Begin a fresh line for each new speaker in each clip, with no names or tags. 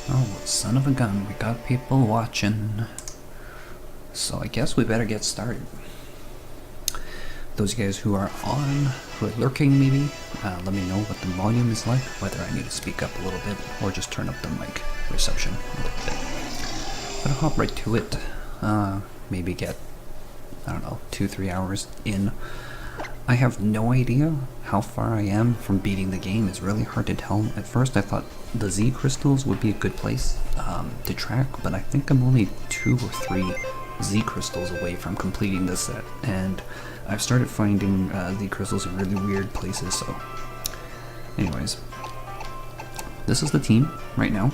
Oh, son of a gun, we got people watching. So I guess we better get started. Those of you guys who are on, who are lurking maybe, let me know what the volume is like, whether I need to speak up a little bit or just turn up the mic reception a little bit. But I'll hop right to it. Maybe get, I don't know, 2-3 hours in. I have no idea how far I am from beating the game. It's really hard to tell. At first I thought the Z crystals would be a good place to track, but I think I'm only 2 or 3 Z crystals away from completing this set, and I've started finding Z crystals in really weird places. So anyways, this is the team right now.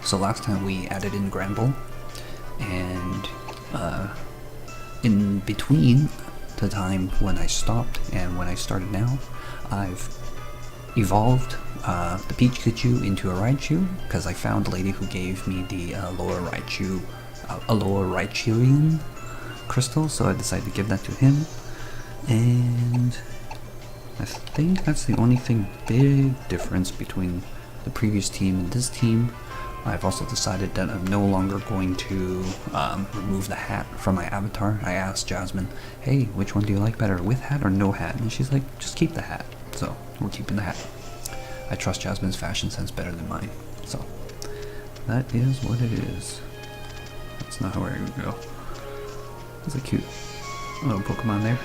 So last time we added in Granbull, and in between the time when I stopped and when I started now, I've evolved the Pikachu into a Raichu, because I found a lady who gave me the Alola Raichuin crystal, so I decided to give that to him. And I think that's the only big difference between the previous team and this team. I've also decided that I'm no longer going to remove the hat from my avatar. I asked Jasmine, hey, which one do you like better, with hat or no hat? And she's like, just keep the hat. So we're keeping the hat. I trust Jasmine's fashion sense better than mine. So that is what it is. That's not where I would go. That's a cute little Pokemon there.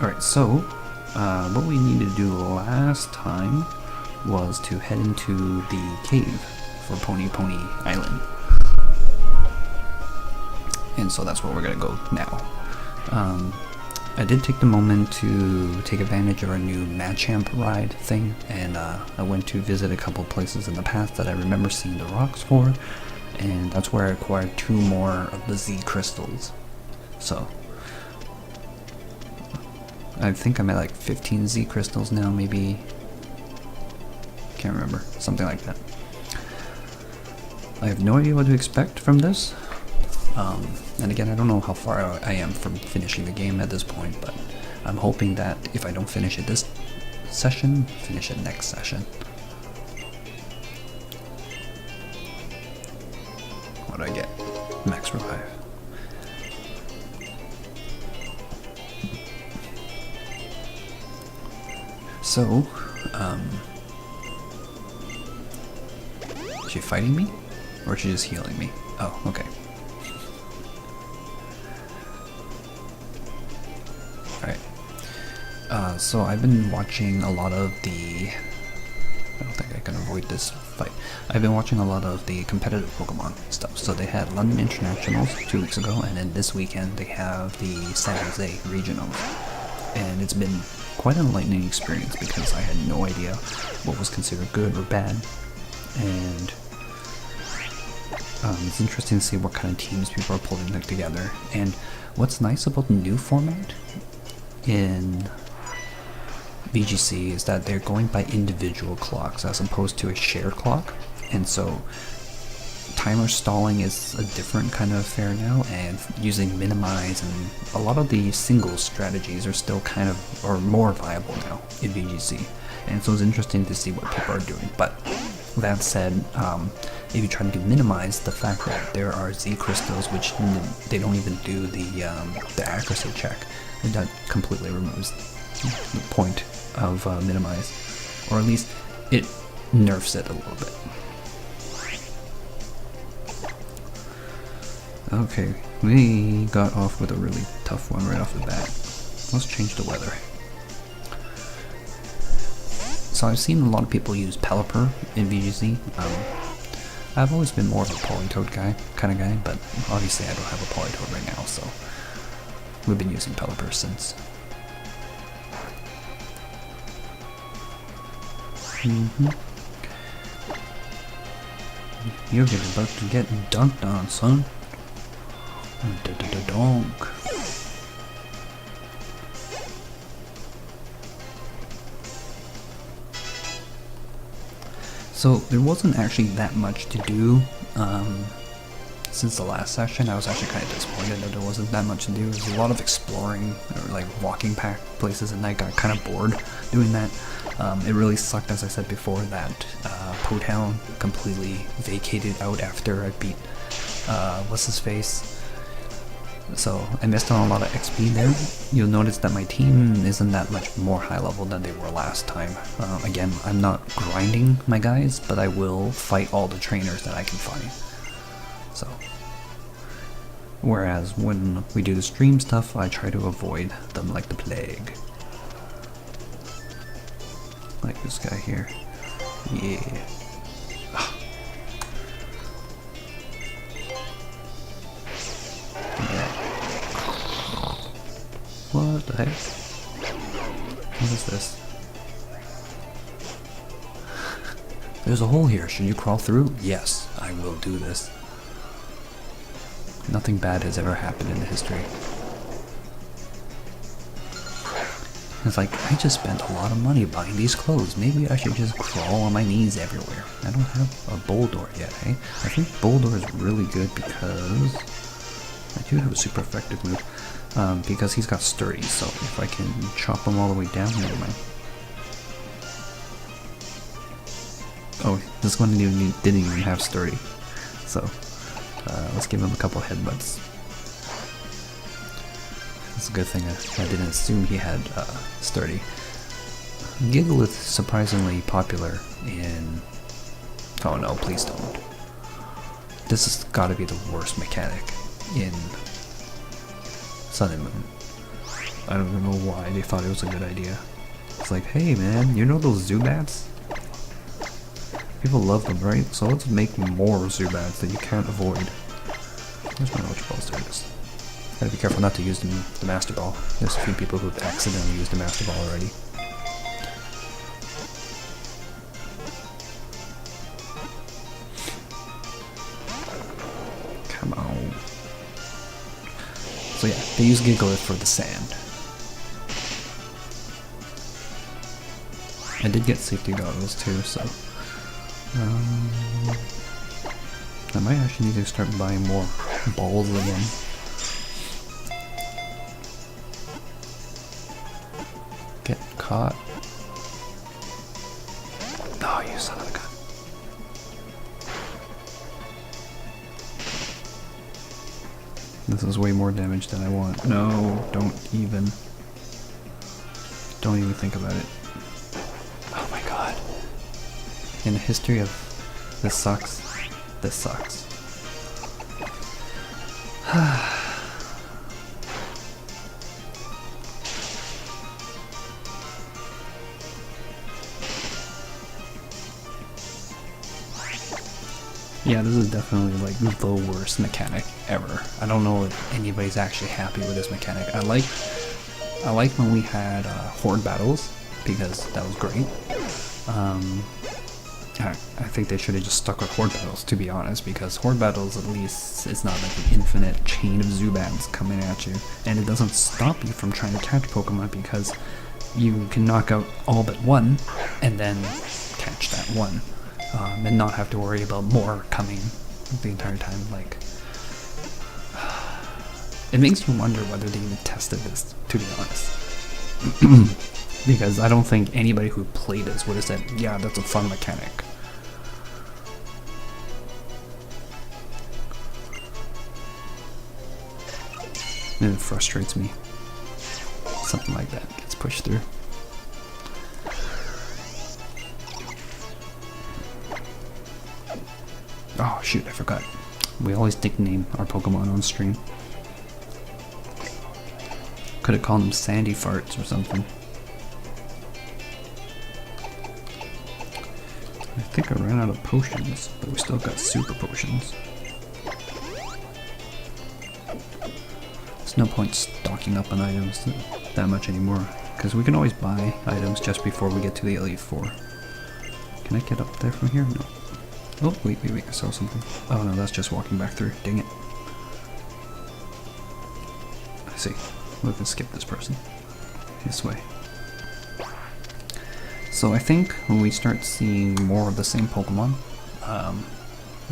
Alright, so what we needed to do last time was to head into the cave for Pony Island. And so that's where we're gonna go now. I did take the moment to take advantage of our new Machamp ride thing, and I went to visit a couple places in the past that I remember seeing the rocks for, and that's where I acquired 2 more of the Z crystals. So I think I'm at like 15 Z crystals now, maybe. Can't remember, something like that. I have no idea what to expect from this. And again, I don't know how far I am from finishing the game at this point, but I'm hoping that if I don't finish it this session, finish it next session. What do I get? Max revive. So, is she fighting me? Or is she just healing me? Oh, okay. Alright. So I've been watching a lot of the... I don't think I can avoid this fight. I've been watching a lot of the competitive Pokemon stuff. So they had London Internationals 2 weeks ago, and then this weekend they have the San Jose Regionals. And it's been quite an enlightening experience because I had no idea what was considered good or bad. And it's interesting to see what kind of teams people are pulling together. And what's nice about the new format in VGC is that they're going by individual clocks as opposed to a shared clock, and so timer stalling is a different kind of affair now, and using minimize and a lot of the single strategies are still kind of, or more viable now in VGC, and so it's interesting to see what people are doing. But that said, if you try to minimize the fact that there are Z crystals which they don't even do the accuracy check, and that completely removes the point of minimize, or at least it nerfs it a little bit. Okay, we got off with a really tough one right off the bat. Let's change the weather. So I've seen a lot of people use Pelipper in VGC. I've always been more of a Politoed kind of guy, but obviously I don't have a Politoed right now, so we've been using Pelipper since. You're about to get dunked on, son. Donk. So there wasn't actually that much to do since the last session. I was actually kind of disappointed that there wasn't that much to do. There was a lot of exploring, or like walking back places, and I got kind of bored doing that. It really sucked, as I said before, that Po Town completely vacated out after I beat what's his face. So I missed on a lot of XP there. You'll notice that my team isn't that much more high level than they were last time. Again, I'm not grinding my guys, but I will fight all the trainers that I can find. So, whereas when we do the stream stuff, I try to avoid them like the plague. Like this guy here. Yeah. What the heck? What is this? There's a hole here. Should you crawl through? Yes, I will do this. Nothing bad has ever happened in the history. It's like, I just spent a lot of money buying these clothes. Maybe I should just crawl on my knees everywhere. I don't have a Boldore yet, eh? I think Boldore is really good because I do have a super effective move. Because he's got sturdy, so if I can chop him all the way down, never mind. Oh, this one didn't even have sturdy. So, let's give him a couple headbutts. It's a good thing I didn't assume he had sturdy. Gigalith is surprisingly popular in... Oh no, please don't. This has got to be the worst mechanic in Sun and Moon. I don't even know why they thought it was a good idea. It's like, hey man, you know those Zubats? People love them, right? So let's make more Zubats that you can't avoid. Where's my Ultra Balls? There it is. Gotta be careful not to use the Master Ball. There's a few people who've accidentally used the Master Ball already. Come on. So yeah, they use Gigalith for the sand. I did get safety goggles too, so I might actually need to start buying more balls again. Get caught. Oh, you son of a gun. This is way more damage than I want. No, don't even think about it. Oh my god. In the history of this sucks. This sucks. Yeah, this is definitely like the worst mechanic ever. I don't know if anybody's actually happy with this mechanic. I like when we had horde battles because that was great. I think they should have just stuck with horde battles, to be honest, because horde battles at least it's not like an infinite chain of Zubats coming at you, and it doesn't stop you from trying to catch Pokemon because you can knock out all but one and then catch that one. And not have to worry about more coming the entire time. Like, it makes you wonder whether they even tested this, to be honest. Because I don't think anybody who played this would have said, yeah, that's a fun mechanic. And it frustrates me. Something like that gets pushed through. Oh shoot, I forgot. We always nickname our Pokemon on stream. Could have called them Sandy Farts or something. I think I ran out of potions, but we still got super potions. There's no point stocking up on items that much anymore, because we can always buy items just before we get to the Elite Four. Can I get up there from here? No. Oh, wait, I saw something. Oh no, that's just walking back through. Dang it. I see. We can skip this person. This way. So I think when we start seeing more of the same Pokemon,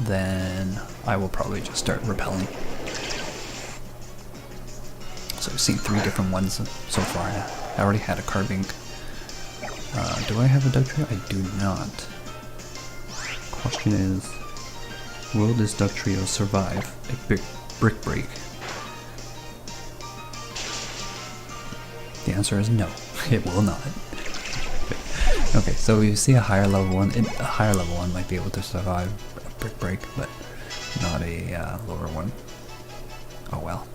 then I will probably just start repelling. So I've seen 3 different ones so far. I already had a Carbink. Do I have a Dugtrio? I do not. Question is, will this Dugtrio survive a brick break? The answer is no, it will not. Okay, so you see a higher level one. A higher level one might be able to survive a brick break, but not a lower one. Oh well.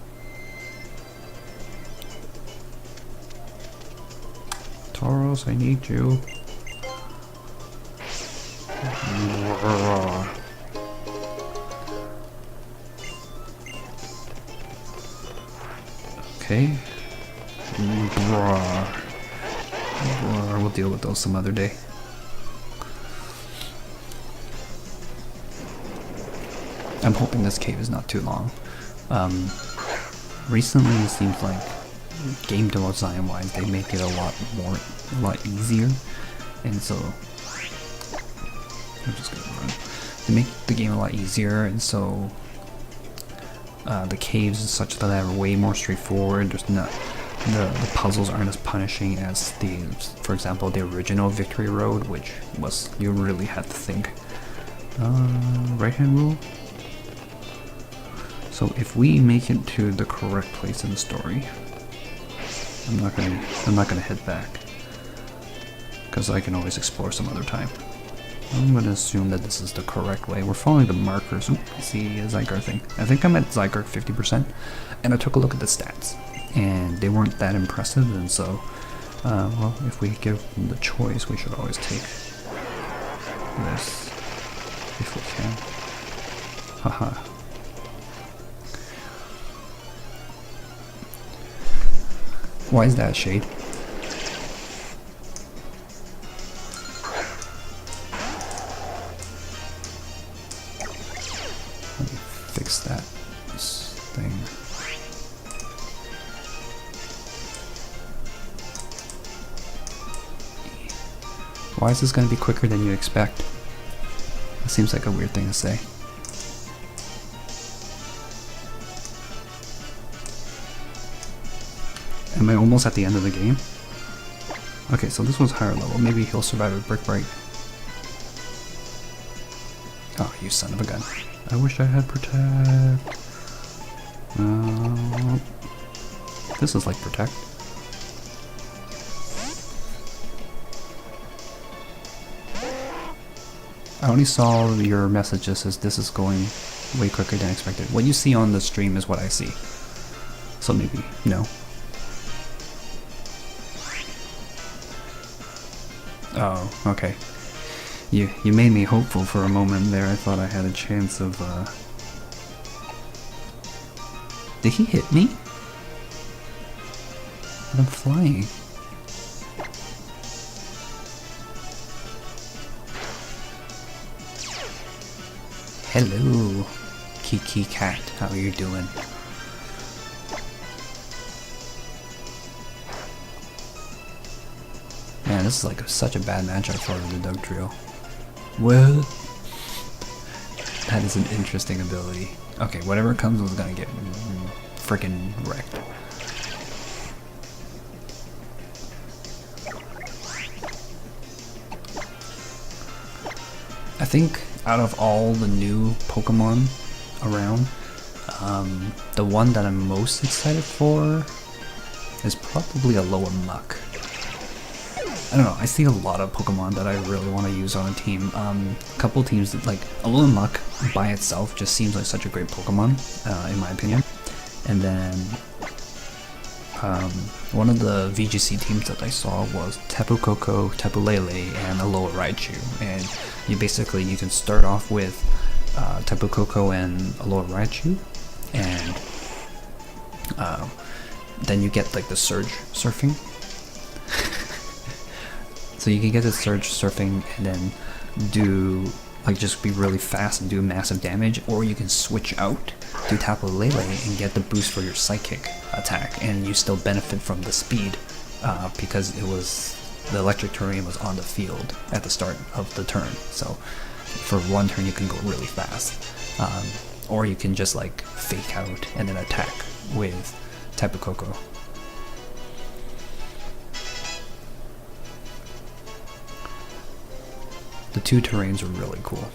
Tauros, I need you. Okay. We'll deal with those some other day. I'm hoping this cave is not too long. Recently it seems like game design wise they make it a lot easier, and so I'm just gonna run. They make the game a lot easier, and so the caves is such that they're way more straightforward. There's not the puzzles aren't as punishing as for example, the original Victory Road, which was you really had to think. Right hand rule. So if we make it to the correct place in the story, I'm not gonna head back, because I can always explore some other time. I'm gonna assume that this is the correct way. We're following the markers. Oop, I see a Zygarde thing. I think I'm at Zygarde 50%, and I took a look at the stats, and they weren't that impressive, and so, well, if we give them the choice, we should always take this, if we can. Haha. Why is that shade? Let me fix that thing. Why is this going to be quicker than you expect? That seems like a weird thing to say. Am I almost at the end of the game? Okay, so this was higher level. Maybe he'll survive a brick break. Oh, you son of a gun. I wish I had protect. This is like protect. I only saw your message that says this is going way quicker than expected. What you see on the stream is what I see. So maybe, no. Oh, okay. You made me hopeful for a moment there. I thought I had a chance of, Did he hit me? I'm flying. Hello, Kiki Cat. How are you doing? Man, this is like such a bad matchup for the Dugtrio. Well, that is an interesting ability. Okay, whatever comes is gonna get freaking wrecked. I think out of all the new Pokemon around, the one that I'm most excited for is probably Alola Muck. I don't know, I see a lot of Pokemon that I really want to use on a team. A couple teams that, like, Alola Muck by itself just seems like such a great Pokemon, in my opinion. And then, one of the VGC teams that I saw was Tapu Koko, Tapu Lele, and Alola Raichu. And you can start off with Tapu Koko and Alola Raichu, and then you get like the Surge Surfing. So you can get the Surge Surfing and then do, like, just be really fast and do massive damage, or you can switch out to Tapu Lele and get the boost for your Psychic attack, and you still benefit from the speed because the electric terrain was on the field at the start of the turn. So for one turn you can go really fast, or you can just like fake out and then attack with Tapu Koko. The two terrains are really cool.